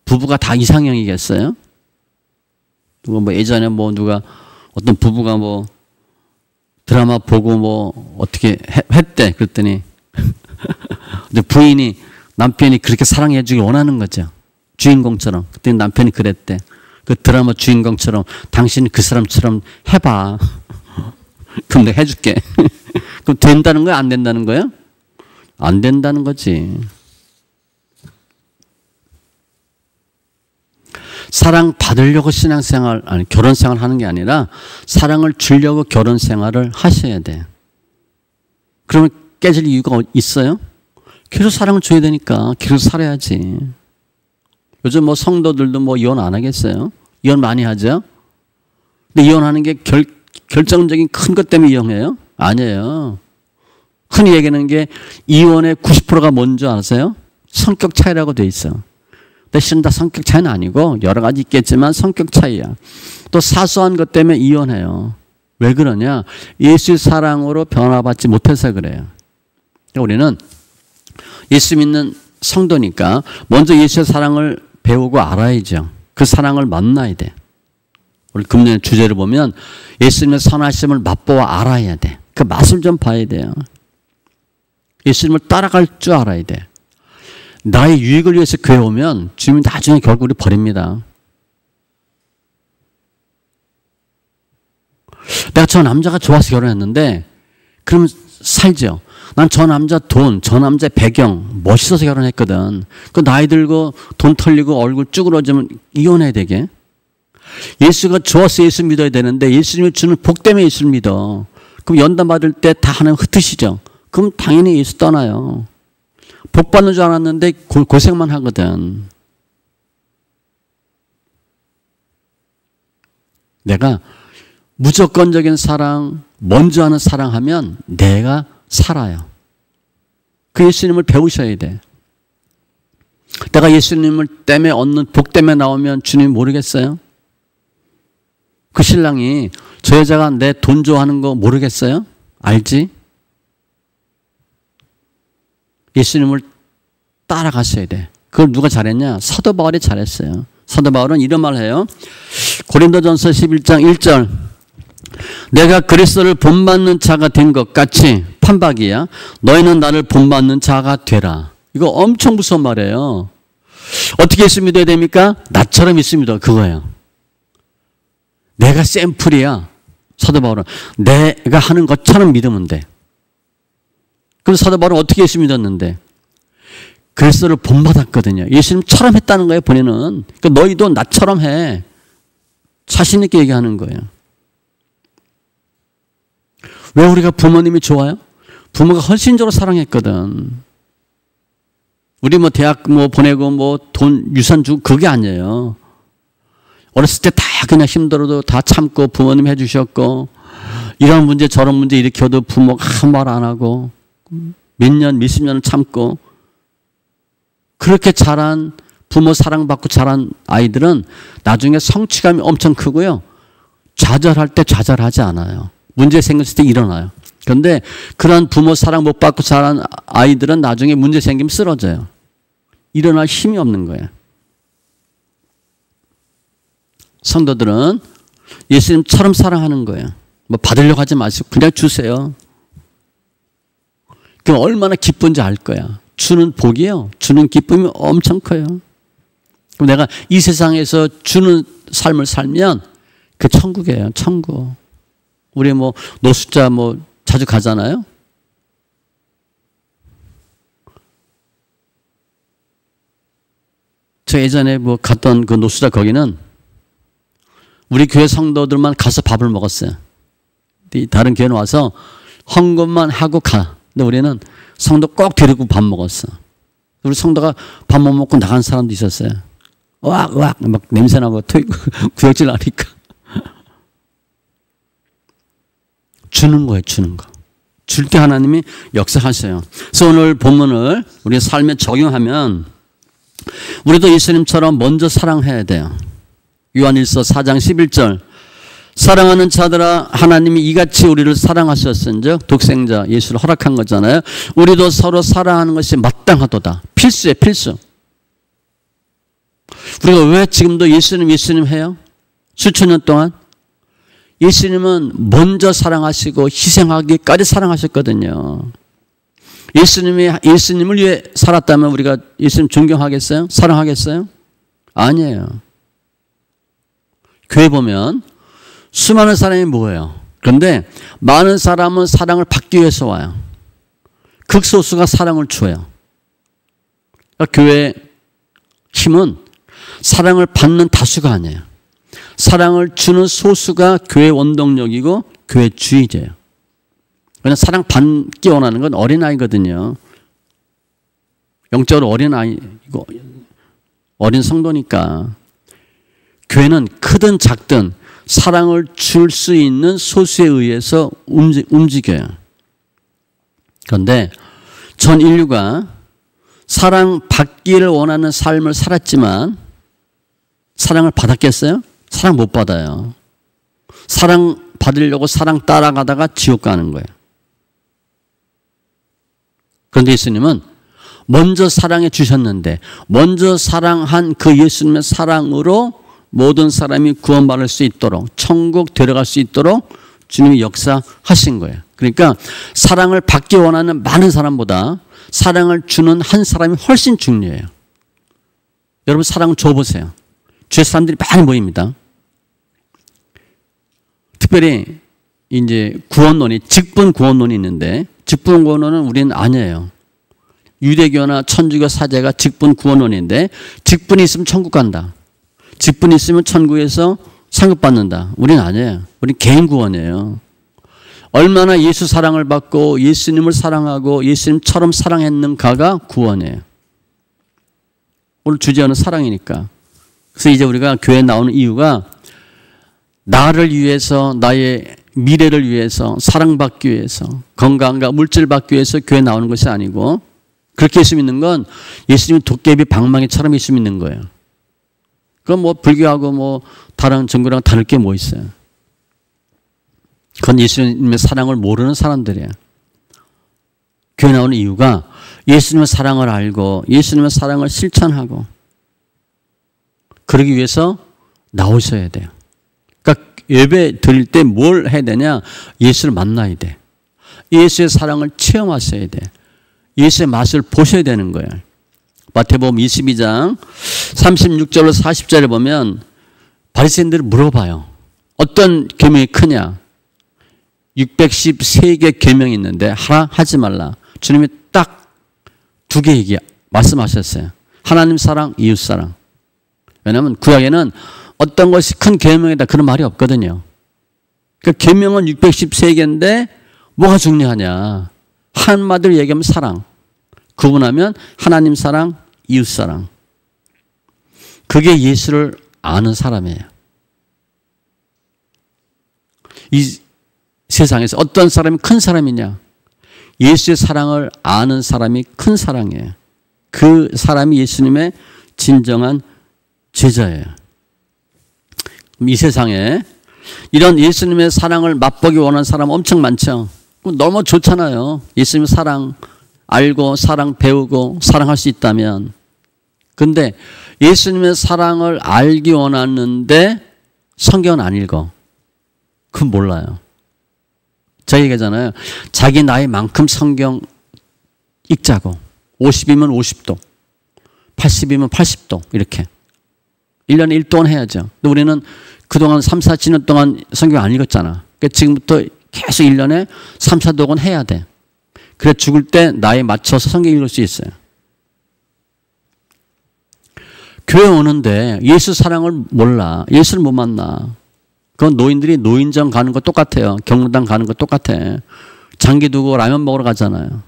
부부가 다 이상형이겠어요? 누가 뭐 예전에 뭐 누가 어떤 부부가 뭐 드라마 보고 뭐 어떻게 했대. 그랬더니 이제 부인이 남편이 그렇게 사랑해 주길 원하는 거죠. 주인공처럼. 그때 남편이 그랬대. 그 드라마 주인공처럼 당신이 그 사람처럼 해봐. 그럼 내가 해줄게. 그럼 된다는 거야? 안 된다는 거야? 안 된다는 거지. 사랑 받으려고 신앙생활, 아니 결혼생활 하는 게 아니라 사랑을 주려고 결혼생활을 하셔야 돼. 그러면 깨질 이유가 있어요? 계속 사랑을 줘야 되니까 계속 살아야지. 요즘 뭐 성도들도 뭐 이혼 안 하겠어요? 이혼 많이 하죠? 근데 이혼하는 게 결정적인 큰 것 때문에 이혼해요? 아니에요. 흔히 얘기하는 게 이혼의 90%가 뭔지 아세요? 성격 차이라고 돼 있어. 근데 실은 다 성격 차이는 아니고 여러 가지 있겠지만 성격 차이야. 또 사소한 것 때문에 이혼해요. 왜 그러냐? 예수의 사랑으로 변화받지 못해서 그래요. 우리는 예수 믿는 성도니까 먼저 예수의 사랑을 배우고 알아야죠. 그 사랑을 만나야 돼. 우리 금년의 주제를 보면 예수님의 선하심을 맛보아 알아야 돼. 그 맛을 좀 봐야 돼요. 예수님을 따라갈 줄 알아야 돼. 나의 유익을 위해서 교회 오면 주님이 나중에 결국 우리 버립니다. 내가 저 남자가 좋아서 결혼했는데 그러면 살죠. 난 저 남자 돈, 저 남자 배경 멋있어서 결혼했거든. 그 나이 들고 돈 털리고 얼굴 쭈그러지면 이혼해야 되게. 예수가 좋아서 예수 믿어야 되는데 예수님이 주는 복 때문에 예수를 믿어. 그럼 연단 받을 때 다 하나님 흩으시죠. 그럼 당연히 예수 떠나요. 복 받는 줄 알았는데 고생만 하거든. 내가 무조건적인 사랑, 먼저 하는 사랑하면 내가 살아요. 그 예수님을 배우셔야 돼. 내가 예수님을 때문에 얻는 복 때문에 나오면 주님 모르겠어요? 그 신랑이 저 여자가 내 돈 좋아하는 거 모르겠어요? 알지? 예수님을 따라가셔야 돼. 그걸 누가 잘했냐? 사도 바울이 잘했어요. 사도 바울은 이런 말을 해요. 고린도전서 11장 1절 내가 그리스도를 본받는 자가 된 것 같이 판박이야. 너희는 나를 본받는 자가 되라. 이거 엄청 무서운 말이에요. 어떻게 예수 믿어야 됩니까? 나처럼 예수 믿어. 그거예요. 내가 샘플이야. 사도 바울은 내가 하는 것처럼 믿으면 돼. 그럼 사도 바울은 어떻게 예수 믿었는데? 그리스도를 본받았거든요. 예수님처럼 했다는 거예요. 본인은. 그러니까 너희도 나처럼 해. 자신 있게 얘기하는 거예요. 왜 우리가 부모님이 좋아요? 부모가 헌신적으로 사랑했거든. 우리 뭐 대학 뭐 보내고 뭐 돈 유산 주고 그게 아니에요. 어렸을 때 다 그냥 힘들어도 다 참고 부모님 해주셨고 이런 문제 저런 문제 일으켜도 부모가 아무 말 안 하고 몇 년 몇십 년을 참고 그렇게 자란 부모 사랑받고 자란 아이들은 나중에 성취감이 엄청 크고요. 좌절할 때 좌절하지 않아요. 문제 생겼을 때 일어나요. 그런데 그런 부모 사랑 못 받고 자란 아이들은 나중에 문제 생기면 쓰러져요. 일어날 힘이 없는 거예요. 성도들은 예수님처럼 사랑하는 거예요. 뭐 받으려고 하지 마시고 그냥 주세요. 그럼 얼마나 기쁜지 알 거야. 주는 복이요. 주는 기쁨이 엄청 커요. 그럼 내가 이 세상에서 주는 삶을 살면 그 천국이에요. 천국. 우리 뭐 노숙자 뭐 자주 가잖아요. 저 예전에 뭐 갔던 그 노숙자 거기는 우리 교회 성도들만 가서 밥을 먹었어요. 다른 교회는 와서 헌금만 하고 가. 근데 우리는 성도 꼭 데리고 밥 먹었어. 우리 성도가 밥 못 먹고 나간 사람도 있었어요. 으악 막 냄새나고 구역질 나니까. 주는 거예요. 주는 거. 줄 때 하나님이 역사하셔요. 그래서 오늘 본문을 우리 삶에 적용하면 우리도 예수님처럼 먼저 사랑해야 돼요. 요한일서 4장 11절 사랑하는 자들아 하나님이 이같이 우리를 사랑하셨은즉 독생자 예수를 허락한 거잖아요. 우리도 서로 사랑하는 것이 마땅하도다. 필수예요. 필수. 우리가 왜 지금도 예수님 해요? 수천 년 동안 예수님은 먼저 사랑하시고 희생하기까지 사랑하셨거든요. 예수님을 위해 살았다면 우리가 예수님 존경하겠어요? 사랑하겠어요? 아니에요. 교회 보면 수많은 사람이 모여요. 그런데 많은 사람은 사랑을 받기 위해서 와요. 극소수가 사랑을 줘요. 그러니까 교회의 힘은 사랑을 받는 다수가 아니에요. 사랑을 주는 소수가 교회 원동력이고 교회 주의자예요. 그냥 사랑 받기 원하는 건 어린아이거든요. 영적으로 어린아이고 어린 성도니까. 교회는 크든 작든 사랑을 줄 수 있는 소수에 의해서 움직여요. 그런데 전 인류가 사랑받기를 원하는 삶을 살았지만 사랑을 받았겠어요? 사랑 못 받아요. 사랑 받으려고 사랑 따라가다가 지옥 가는 거예요. 그런데 예수님은 먼저 사랑해 주셨는데 먼저 사랑한 그 예수님의 사랑으로 모든 사람이 구원받을 수 있도록 천국 데려갈 수 있도록 주님이 역사하신 거예요. 그러니까 사랑을 받기 원하는 많은 사람보다 사랑을 주는 한 사람이 훨씬 중요해요. 여러분 사랑을 줘보세요. 주위 사람들이 많이 모입니다. 특별히 이제 구원론이 직분 구원론이 있는데 직분 구원론은 우리는 아니에요. 유대교나 천주교 사제가 직분 구원론인데 직분이 있으면 천국 간다. 직분이 있으면 천국에서 상급받는다. 우리는 아니에요. 우리는 개인 구원이에요. 얼마나 예수 사랑을 받고 예수님을 사랑하고 예수님처럼 사랑했는가가 구원이에요. 오늘 주제는 사랑이니까. 그래서 이제 우리가 교회에 나오는 이유가 나를 위해서 나의 미래를 위해서 사랑받기 위해서 건강과 물질 받기 위해서 교회에 나오는 것이 아니고 그렇게 예수 믿는 건 예수님이 도깨비 방망이처럼 예수 믿는 거예요. 그건 뭐 불교하고 뭐 다른 종교랑 다를 게 뭐 있어요. 그건 예수님의 사랑을 모르는 사람들이에요. 교회 나오는 이유가 예수님의 사랑을 알고 예수님의 사랑을 실천하고 그러기 위해서 나오셔야 돼요. 그러니까 예배 드릴 때 뭘 해야 되냐? 예수를 만나야 돼. 예수의 사랑을 체험하셔야 돼. 예수의 맛을 보셔야 되는 거예요. 마태복음 22장 36절로 40절에 보면 바리새인들이 물어봐요. 어떤 계명이 크냐? 613개 계명이 있는데 하나 하지 말라. 주님이 딱 두 개 말씀하셨어요. 하나님 사랑, 이웃 사랑. 왜냐하면 구약에는 어떤 것이 큰 계명이다 그런 말이 없거든요. 그러니까 계명은 613개인데 뭐가 중요하냐? 한마디로 얘기하면 사랑. 구분하면 하나님 사랑, 이웃 사랑. 그게 예수를 아는 사람이에요. 이 세상에서 어떤 사람이 큰 사람이냐? 예수의 사랑을 아는 사람이 큰 사랑이에요. 그 사람이 예수님의 진정한 제자예요. 이 세상에 이런 예수님의 사랑을 맛보기 원하는 사람 엄청 많죠. 너무 좋잖아요. 예수님의 사랑 알고 사랑 배우고 사랑할 수 있다면. 근데 예수님의 사랑을 알기 원하는데 성경은 안 읽어. 그건 몰라요. 제가 얘기하잖아요. 자기 나이만큼 성경 읽자고. 50이면 50도, 80이면 80도 이렇게. 1년에 1동안 해야죠. 근데 우리는 그동안 3, 4년 동안 성경 안 읽었잖아. 그러니까 지금부터 계속 1년에 3, 4독은 해야 돼. 그래 죽을 때 나이에 맞춰서 성경 읽을 수 있어요. 교회 오는데 예수 사랑을 몰라. 예수를 못 만나. 그건 노인들이 노인정 가는 거 똑같아요. 경로당 가는 거 똑같아. 장기 두고 라면 먹으러 가잖아요.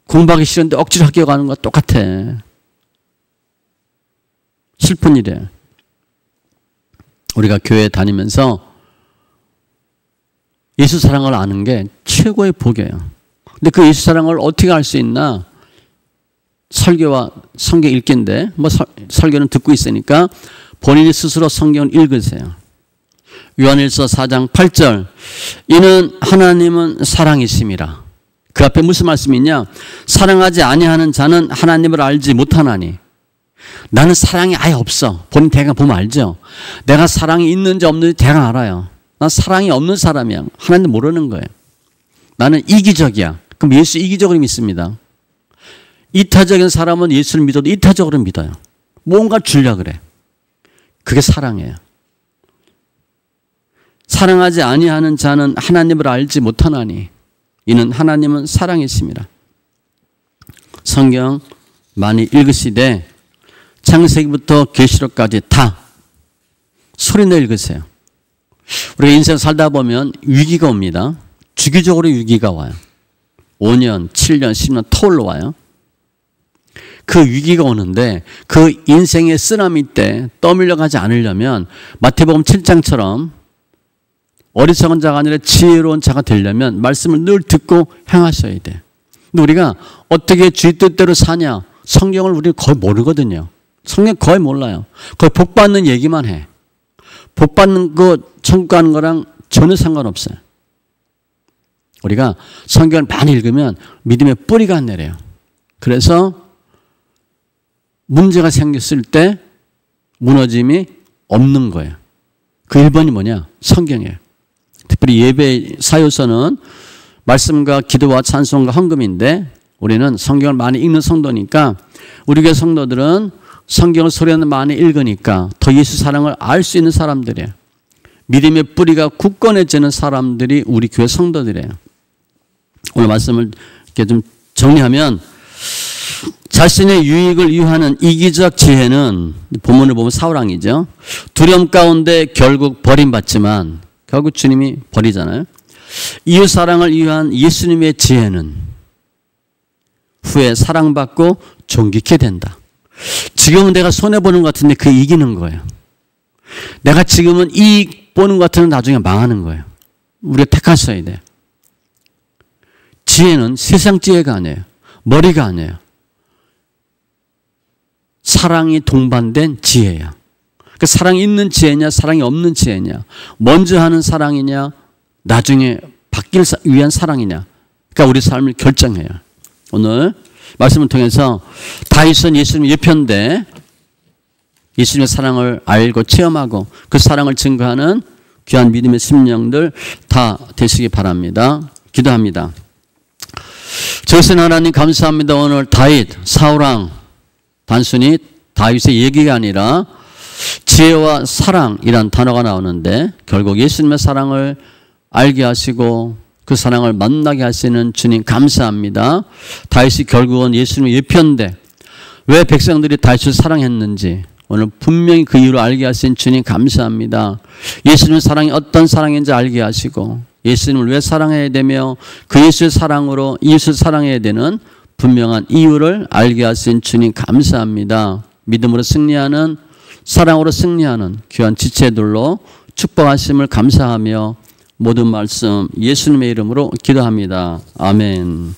공부하기 싫은데 억지로 학교 가는 거 똑같아. 슬픈 일이에요. 우리가 교회 다니면서 예수 사랑을 아는 게 최고의 복이에요. 근데 그 예수 사랑을 어떻게 알 수 있나? 설교와 성경 읽기인데 뭐 설교는 듣고 있으니까 본인이 스스로 성경을 읽으세요. 요한일서 4장 8절 이는 하나님은 사랑이심이라. 그 앞에 무슨 말씀이 있냐? 사랑하지 아니하는 자는 하나님을 알지 못하나니 나는 사랑이 아예 없어. 본인 대강 보면 알죠? 내가 사랑이 있는지 없는지 대강 알아요. 난 사랑이 없는 사람이야. 하나님도 모르는 거예요. 나는 이기적이야. 그럼 예수 이기적으로 믿습니다. 이타적인 사람은 예수를 믿어도 이타적으로 믿어요. 뭔가 주려고 그래. 그게 사랑이에요. 사랑하지 아니하는 자는 하나님을 알지 못하나니 이는 하나님은 사랑이십니다. 성경 많이 읽으시되 창세기부터 계시록까지 다 소리내 읽으세요. 우리가 인생 살다 보면 위기가 옵니다. 주기적으로 위기가 와요. 5년, 7년, 10년 터울러 와요. 그 위기가 오는데 그 인생의 쓰나미 때 떠밀려 가지 않으려면 마태복음 7장처럼 어리석은 자가 아니라 지혜로운 자가 되려면 말씀을 늘 듣고 행하셔야 돼. 근데 우리가 어떻게 주의 뜻대로 사냐? 성경을 우리 거의 모르거든요. 성경 거의 몰라요. 거의 복 받는 얘기만 해. 복 받는 거 천국 가는 거랑 전혀 상관없어요. 우리가 성경을 많이 읽으면 믿음의 뿌리가 안 내려요. 그래서 문제가 생겼을 때 무너짐이 없는 거예요. 그 1번이 뭐냐? 성경이에요. 특별히 예배 사요서는 말씀과 기도와 찬송과 헌금인데 우리는 성경을 많이 읽는 성도니까 우리 교회 성도들은 성경을 소리는 많이 읽으니까 더 예수 사랑을 알 수 있는 사람들이에요. 믿음의 뿌리가 굳건해지는 사람들이 우리 교회 성도들이에요. 오늘 말씀을 이렇게 좀 정리하면 자신의 유익을 위하는 이기적 지혜는 본문을 보면 사울왕이죠. 두려움 가운데 결국 버림받지만 결국 주님이 버리잖아요. 이웃사랑을 위한 예수님의 지혜는 후에 사랑받고 존귀케 된다. 지금은 내가 손해보는 것 같은데 그게 이기는 거예요. 내가 지금은 이익 보는 것 같으면 나중에 망하는 거예요. 우리가 택하셔야 돼요. 지혜는 세상 지혜가 아니에요. 머리가 아니에요. 사랑이 동반된 지혜야. 그 사랑이 있는 지혜냐 사랑이 없는 지혜냐, 먼저 하는 사랑이냐 나중에 받기 위한 사랑이냐, 그러니까 우리 삶을 결정해요. 오늘 말씀을 통해서 다윗은 예수님의 예편대 예수님의 사랑을 알고 체험하고 그 사랑을 증거하는 귀한 믿음의 심령들 다 되시기 바랍니다. 기도합니다. 저신 하나님 감사합니다. 오늘 다윗, 사울왕 단순히 다윗의 얘기가 아니라 지혜와 사랑이란 단어가 나오는데 결국 예수님의 사랑을 알게 하시고 그 사랑을 만나게 하시는 주님 감사합니다. 다윗이 결국은 예수님의 예편대 왜 백성들이 다윗을 사랑했는지 오늘 분명히 그 이유를 알게 하신 주님 감사합니다. 예수님의 사랑이 어떤 사랑인지 알게 하시고 예수님을 왜 사랑해야 되며 그 예수의 사랑으로 이웃을 사랑해야 되는 분명한 이유를 알게 하신 주님 감사합니다. 믿음으로 승리하는 사랑으로 승리하는 귀한 지체들로 축복하심을 감사하며 모든 말씀 예수님의 이름으로 기도합니다. 아멘.